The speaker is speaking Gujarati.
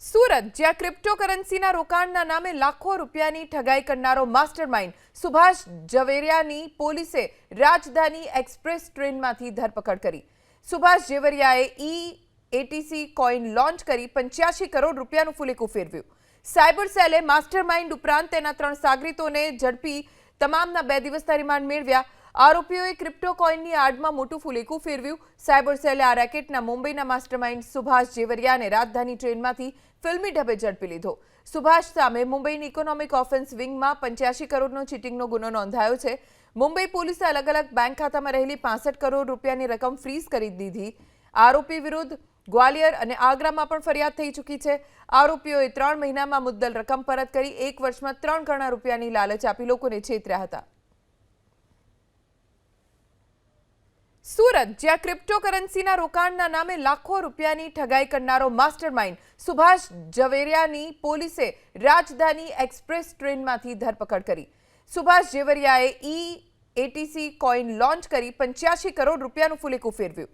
સુરત, જ્યાં ક્રિપ્ટોકરન્સીના રોકાણના નામે લાખો રૂપિયાની ઠગાઈ કરનારો માસ્ટરમાઇન્ડ સુભાષ ઝવેરિયાની પોલીસે રાજધાની એક્સપ્રેસ ટ્રેનમાંથી ધરપકડ કરી. સુભાષ ઝવેરિયાએ એટીસી કોઇન લોન્ચ કરી 85 કરોડ રૂપિયાનું ફુલેકું ફેરવ્યું. સાયબર સેલે માસ્ટરમાઇન્ડ ઉપરાંત તેના 3 સાગરીતોને ઝડપી તમામના 2 દિવસના રિમાન્ડ મેળવ્યા. આરોપીઓએ ક્રિપ્ટો કોઇનની આડમાં મોટું ફુલેકું ફેરવ્યું. સાયબર સેલે આ રેકેટના મુંબઈના માસ્ટરમાઇન્ડ સુભાષ ઝવેરિયાને રાજધાની ટ્રેનમાંથી ફિલ્મી ઢબે ઝડપી લીધો. સુભાષ સામે મુંબઈની ઇકોનોમિક ઓફેન્સ વિંગમાં 85 કરોડનો ચીટિંગનો ગુનો નોંધાયો છે. મુંબઈ પોલીસે અલગ અલગ બેંક ખાતામાં રહેલી 65 કરોડ રૂપિયાની રકમ ફ્રીઝ કરી દીધી. આરોપી વિરુદ્ધ ગ્વાલિયર અને આગ્રામાં પણ ફરિયાદ થઈ ચૂકી છે. આરોપીઓએ 3 મહિનામાં મુદ્દલ રકમ પરત કરી 1 વર્ષમાં 3 ગણા રૂપિયાની લાલચ આપી લોકોને છેતર્યા હતા. સુરત, જ્યાં ક્રિપ્ટોકરન્સીના રોકાણના નામે લાખો રૂપિયાની ઠગાઈ કરનારો માસ્ટરમાઇન્ડ સુભાષ ઝવેરિયાની પોલીસે રાજધાની એક્સપ્રેસ ટ્રેનમાંથી ધરપકડ કરી. સુભાષ ઝવેરિયાએ એટીસી કોઇન લોન્ચ કરી 85 કરોડ રૂપિયાનું ફુલેકું ફેરવ્યું.